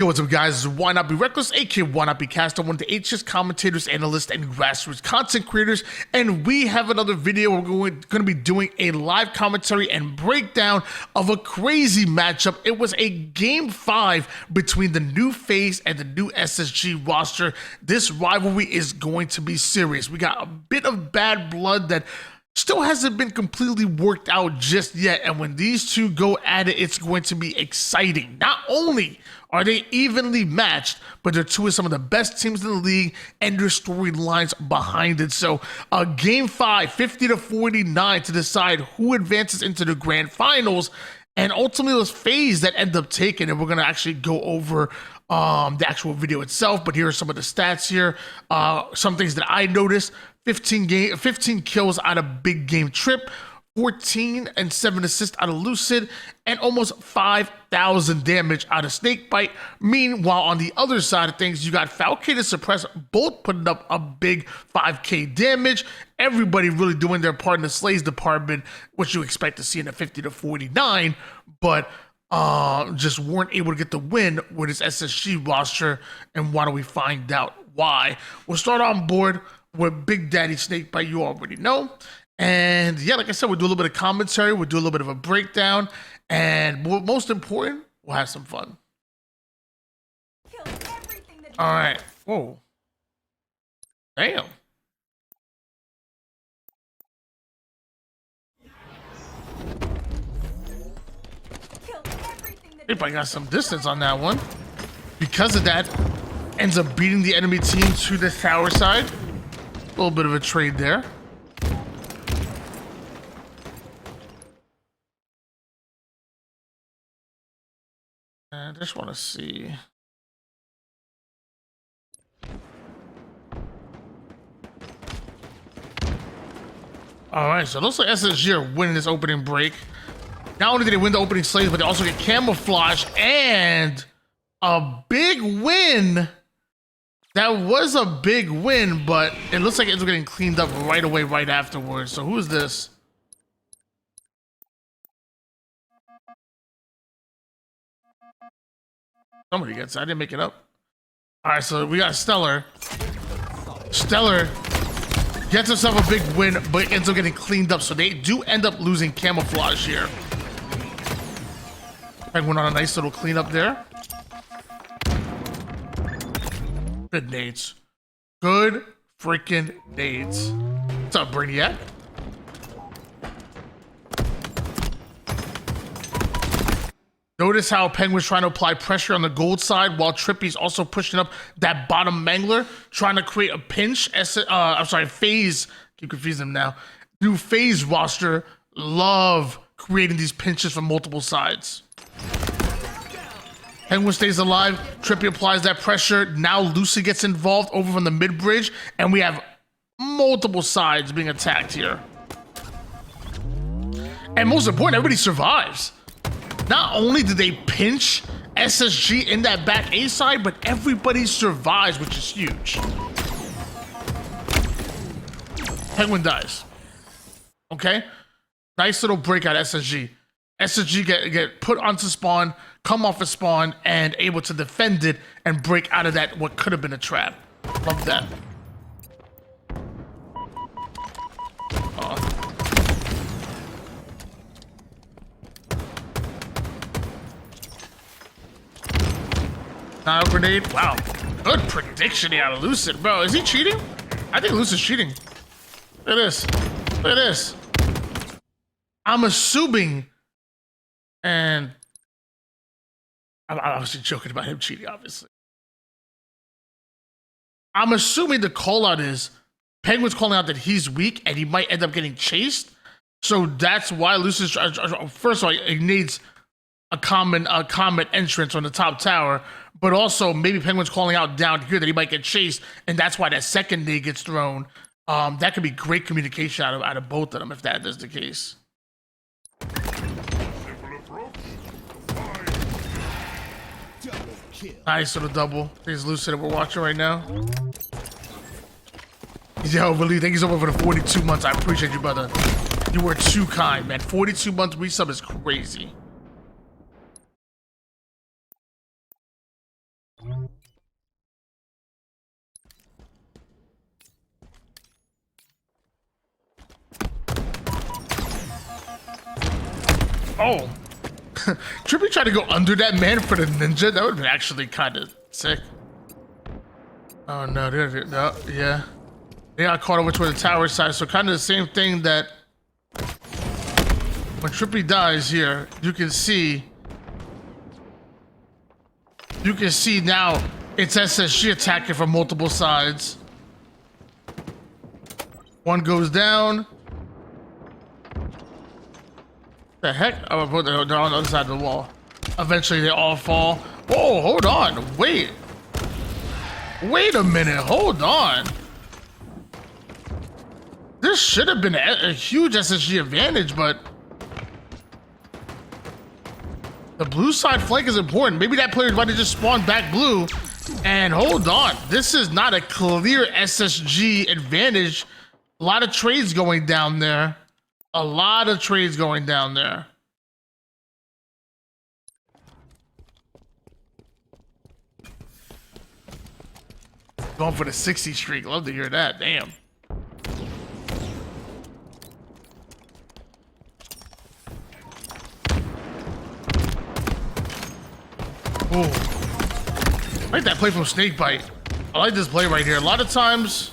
Yo, what's up, guys? This is Why Not Be Reckless, aka Why Not Be Cast. I'm one of the HS commentators, analysts, and grassroots content creators, and we have another video. We're going to be doing a live commentary and breakdown of a crazy matchup. It was a Game 5 between the new Faze and the new SSG roster. This rivalry is going to be serious. We got a bit of bad blood that still hasn't been completely worked out just yet, and when these two go at it, it's going to be exciting. Not only are they evenly matched, but they're two of some of the best teams in the league, and their storylines behind it. So Game 5, 50-49 to decide who advances into the grand finals, and ultimately it was Faze that ended up taking it. We're going to actually go over the actual video itself, but here are some of the stats here. Some things that I noticed: 15 kills out of Big Game Trip, 14 and 7 assists out of Lucid, and almost 5,000 damage out of Snakebite. Meanwhile, on the other side of things, you got Falcade and Suppress both putting up a big 5k damage. Everybody really doing their part in the Slays department, which you expect to see in a 50-49, but just weren't able to get the win with his SSG roster. And why don't we find out why? We'll start on board with Big Daddy Snakebite, you already know. And yeah, like I said, we'll do a little bit of commentary, we'll do a little bit of a breakdown, and most important, we'll have some fun. All right. Whoa. Damn. Everybody got some distance on that one. Because of that, ends up beating the enemy team to the tower side. A little bit of a trade there. I just want to see. All right, so it looks like SSG are winning this opening break. Not only did they win the opening slaves, but they also get camouflage and a big win. That was a big win, but it looks like it's getting cleaned up right away, right afterwards. So who is this? Somebody gets it. I didn't make it up. All right, so we got Stellar. Stellar gets himself a big win, but ends up getting cleaned up. So they do end up losing camouflage here. Penguin on a nice little cleanup there. Good nades. Good freaking nades. What's up, Brainiac? Notice how Penguin's trying to apply pressure on the gold side while Trippy's also pushing up that bottom mangler, trying to create a pinch. I'm sorry, Faze. Keep confusing them now. New Faze roster love creating these pinches from multiple sides. Penguin stays alive. Trippy applies that pressure. Now Lucy gets involved over from the mid bridge, and we have multiple sides being attacked here. And most important, everybody survives. Not only did they pinch SSG in that back A side, but everybody survives, which is huge. Penguin dies. Okay? Nice little breakout, SSG. SSG get put onto spawn, come off of spawn, and able to defend it and break out of that what could have been a trap. Love that. Now grenade. Wow. Good prediction out of Lucid. Bro, is he cheating? I think Lucid's cheating. Look at this. Look at this. I'm assuming, and I'm obviously joking about him cheating, obviously. I'm assuming the call out is Penguin's calling out that he's weak and he might end up getting chased. So that's why Lucid's, first of all, he needs a comet entrance on the top tower, but also maybe Penguin's calling out down here that he might get chased, and that's why that second nade gets thrown. That could be great communication out of both of them if that is the case. Nice little double. There's Lucid that we're watching right now. Yo, really, thank you so much for the 42 months. I appreciate you, brother. You were too kind, man. 42 months resub is crazy. Oh. Trippy tried to go under that man for the ninja. That would have been actually kind of sick. Oh no, no, yeah. They got caught over to the tower side, so kind of the same thing that when Trippy dies here, you can see now it's SSG attacking from multiple sides. One goes down. The heck? Oh, they're on the other side of the wall. Eventually they all fall. Whoa, hold on. Wait a minute. Hold on. This should have been a huge SSG advantage, but the blue side flank is important. Maybe that player might have just spawned back blue. And hold on. This is not a clear SSG advantage. A lot of trades going down there. A lot of trades going down there. Going for the 60 streak. Love to hear that. Damn. Oh. I like that play from Snakebite. I like this play right here. A lot of times,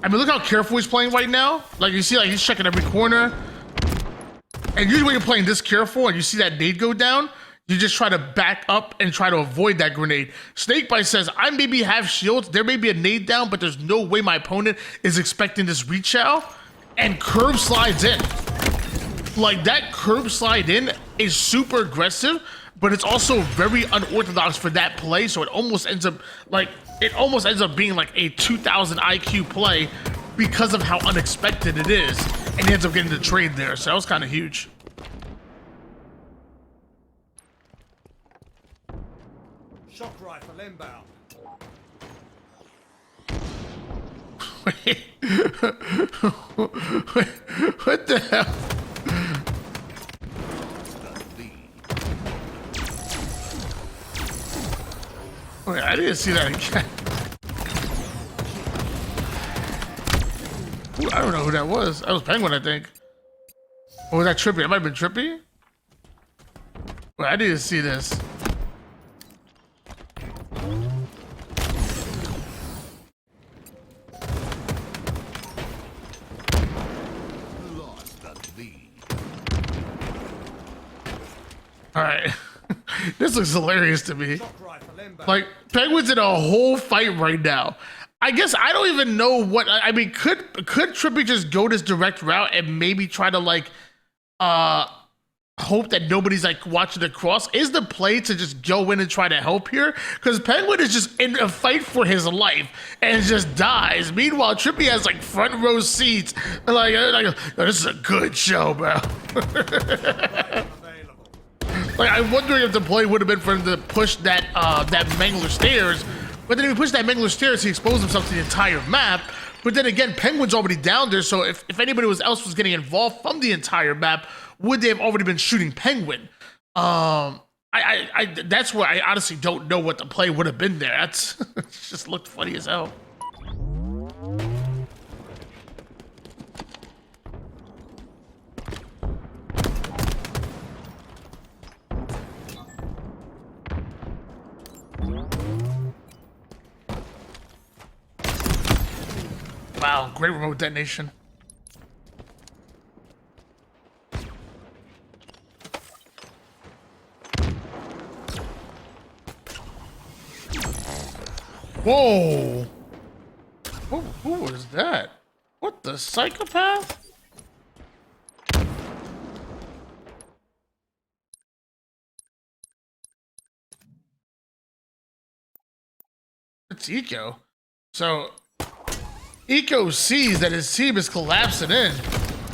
I mean, look how careful he's playing right now. Like, you see, like, he's checking every corner. And usually when you're playing this careful and you see that nade go down, you just try to back up and try to avoid that grenade. Snakebite says, I maybe have shields. There may be a nade down, but there's no way my opponent is expecting this reach out. And curb slides in. Like, that curb slide in is super aggressive, but it's also very unorthodox for that play. So it almost ends up being like a 2000 IQ play because of how unexpected it is. And he ends up getting the trade there. So that was kind of huge. Shock rifle inbound. Wait. What the hell? Wait, I didn't see that again. Ooh, I don't know who that was. That was Penguin, I think. Or was that Trippy? It might have been Trippy. Wait, I didn't see this. All right. This looks hilarious to me. Like, Penguin's in a whole fight right now. I guess I don't even know what, I mean, could Trippy just go this direct route and maybe try to, like, hope that nobody's, like, watching the cross? Is the play to just go in and try to help here? Because Penguin is just in a fight for his life and just dies. Meanwhile, Trippy has, like, front row seats. Like oh, this is a good show, bro. Like, I'm wondering if the play would have been for him to push that that Mangler stairs, but then if he pushed that Mangler stairs, he exposed himself to the entire map. But then again, Penguin's already down there, so if anybody else was getting involved from the entire map, would they have already been shooting Penguin? That's where I honestly don't know what the play would have been there. That's it just looked funny as hell. Wow, great remote detonation. Whoa! Who was that? What the psychopath? It's Eco. So Eco sees that his team is collapsing in,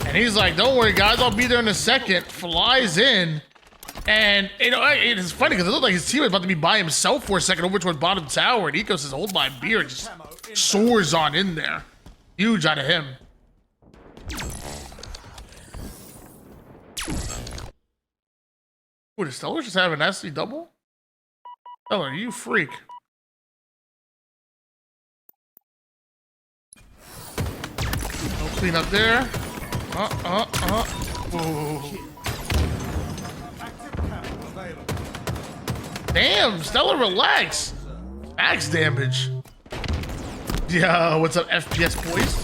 and he's like, don't worry guys, I'll be there in a second. Flies in, and you know, it's funny because it looked like his team was about to be by himself for a second over towards bottom tower, and Eco says, hold my beer, and just soars on in there. Huge out of him. Ooh, does Stellar just have an SC double? Stellar, you freak. Clean up there. Active camo available. Damn, Stellar, relax. Max damage. Yo, what's up, FPS boys?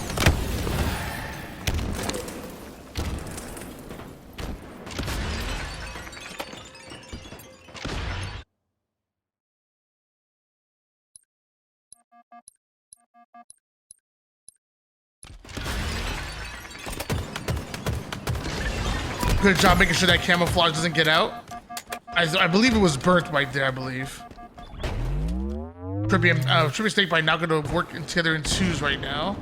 Good job making sure that camouflage doesn't get out. I believe it was burnt right there, I believe. Trippy and Snakebite not going to work together in twos right now.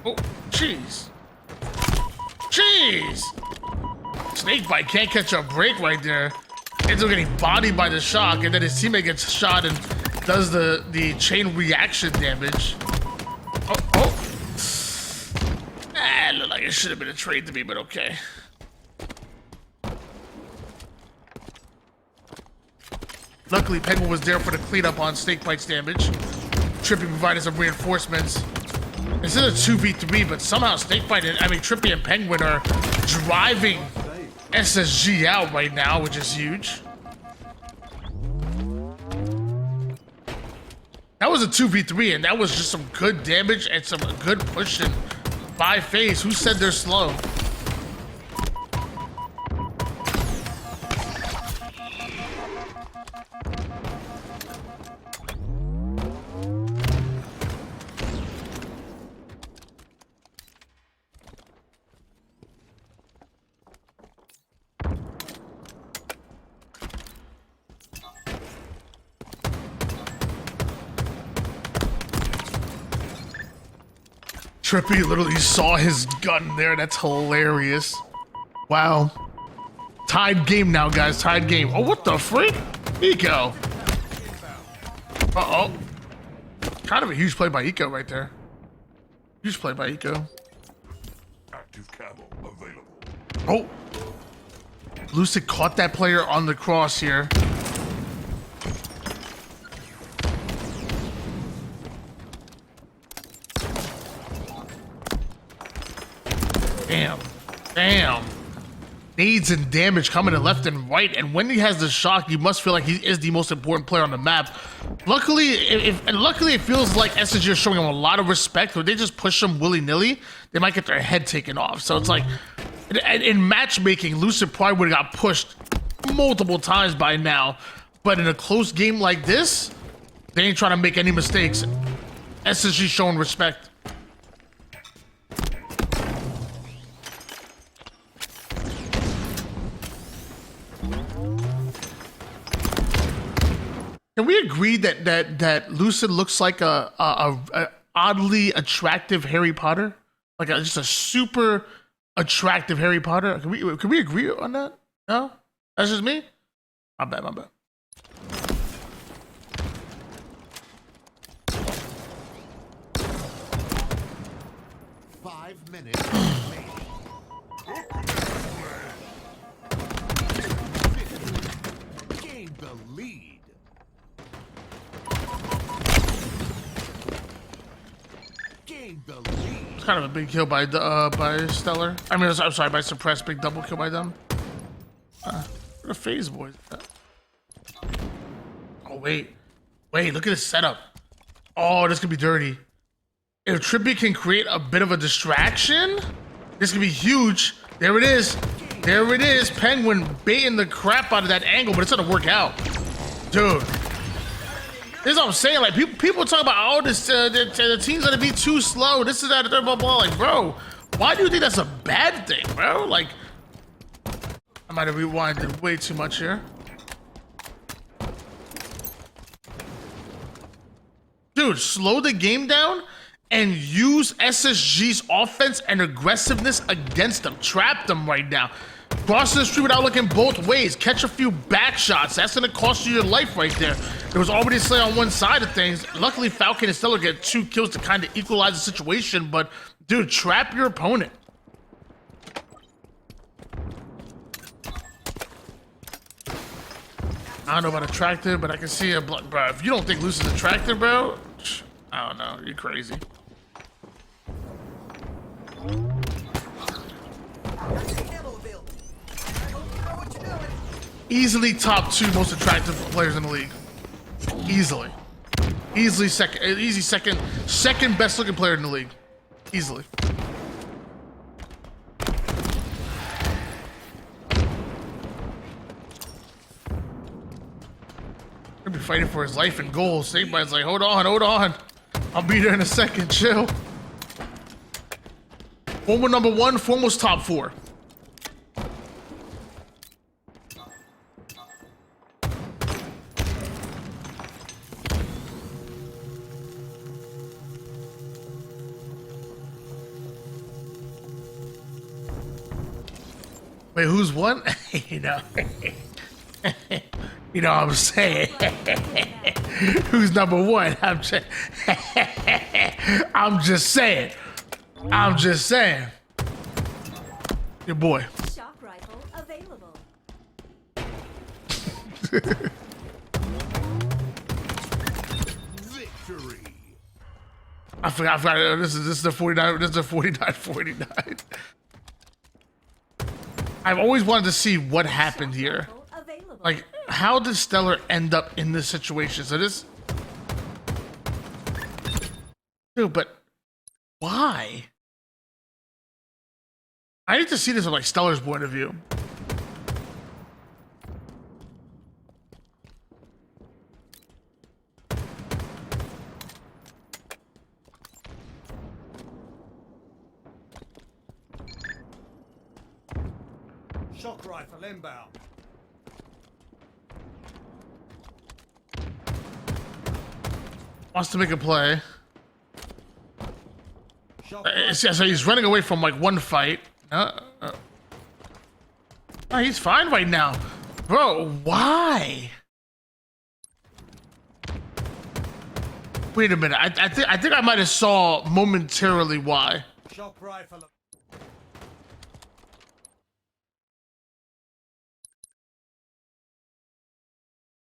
Oh, jeez. Jeez! Snakebite can't catch a break right there. Ends up getting bodied by the shock, and then his teammate gets shot and does the chain reaction damage. Oh. Ah, looked like it should have been a trade to me, but okay. Luckily, Penguin was there for the cleanup on Snakebite's damage. Trippy provided some reinforcements. This is a 2v3, but somehow Trippy and Penguin are driving SSG out right now, which is huge. That was a 2v3, and that was just some good damage and some good pushing by Faze. Who said they're slow? Trippy literally saw his gun there. That's hilarious. Wow. Tied game now, guys. Tied game. Oh, what the freak? Eco. Uh-oh. Kind of a huge play by Eco right there. Huge play by Eco. Active camo available. Oh. Lucid caught that player on the cross here. Damn. Nades and damage coming in left and right, and when he has the shock, you must feel like he is the most important player on the map. Luckily, it feels like SSG is showing him a lot of respect. If they just push him willy-nilly, they might get their head taken off. So it's like, in matchmaking, Lucid probably would have got pushed multiple times by now. But in a close game like this, they ain't trying to make any mistakes. SSG showing respect. Can we agree that Lucid looks like a oddly attractive Harry Potter, like just a super attractive Harry Potter? Can we agree on that? No, that's just me. My bad. 5 minutes. Gain the lead. It's kind of a big kill by Stellar. I mean, I'm sorry, by Suppressed. Big double kill by them. What a Faze boys. Oh wait, look at this setup. Oh, this could be dirty. If Trippy can create a bit of a distraction, this could be huge. There it is. Penguin baiting the crap out of that angle, but it's gonna work out, dude. This is what I'm saying. Like people talk about, oh, the team's gonna be too slow. This is that, blah blah blah. Like, bro, why do you think that's a bad thing, bro? Like, I might have rewinded way too much here. Dude, slow the game down and use SSG's offense and aggressiveness against them. Trap them right now. Crossing the street without looking both ways. Catch a few back shots. That's gonna cost you your life right there. There was already a slay on one side of things. Luckily, Falcon and Stellar get 2 kills to kind of equalize the situation, but dude, trap your opponent. I don't know about attractive, but I can see a bro. If you don't think Lucid's attractive, bro, I don't know. You're crazy. Easily top 2 most attractive players in the league. Easily. Easily second best looking player in the league. Easily. Gonna be fighting for his life and goals. Saintbite's like, hold on. I'll be there in a second, chill. Former number 1, foremost top 4. Wait, who's one? You know, you know what I'm saying. Who's number 1? I'm just saying. Your boy. Shock rifle available. Victory. I forgot. This is the 49. This is the 49. I've always wanted to see what happened here. Available. Like, how did Stellar end up in this situation? So this, dude, but why? I need to see this from like Stellar's point of view. Shock rifle inbound. Wants to make a play. Shock So he's running away from like one fight. Oh, he's fine right now, bro. Why? Wait a minute. I think I might have saw momentarily why. shock rifle.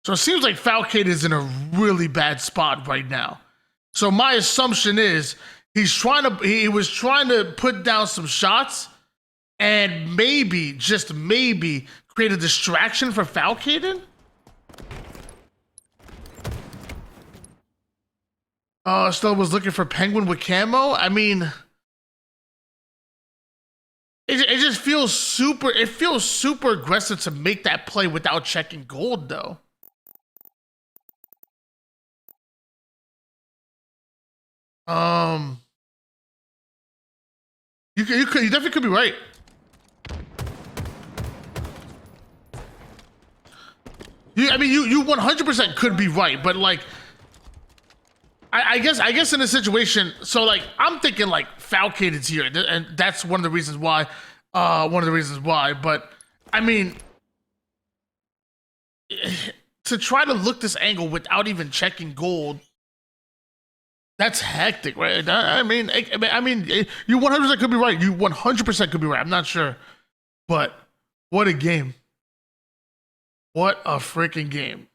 So it seems like Falcade is in a really bad spot right now. So my assumption is he was trying to put down some shots and maybe, just maybe, create a distraction for Falcade. Still was looking for Penguin with camo. I mean, it just feels super. It feels super aggressive to make that play without checking gold, though. You definitely could be right. You 100% could be right, but like, I guess in a situation, so like I'm thinking like Falcade is here, and that's one of the reasons why. But I mean, to try to look this angle without even checking gold, that's hectic, right? I mean, you 100% could be right. You 100% could be right. I'm not sure, but what a game! What a freaking game!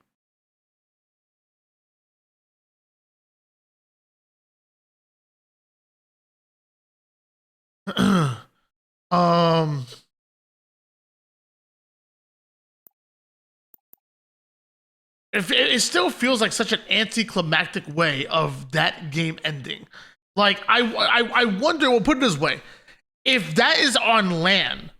If it still feels like such an anticlimactic way of that game ending. Like I wonder. We'll put it this way: if that is on land,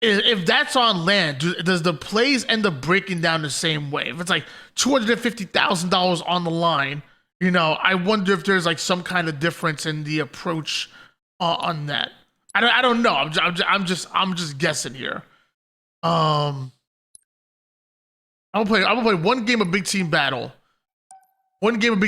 if that's on land, does the plays end up breaking down the same way? If it's like $250,000 on the line, you know, I wonder if there's like some kind of difference in the approach on that. I don't know. I'm just guessing here. I'm gonna play one game of Big Team Battle. One game of Big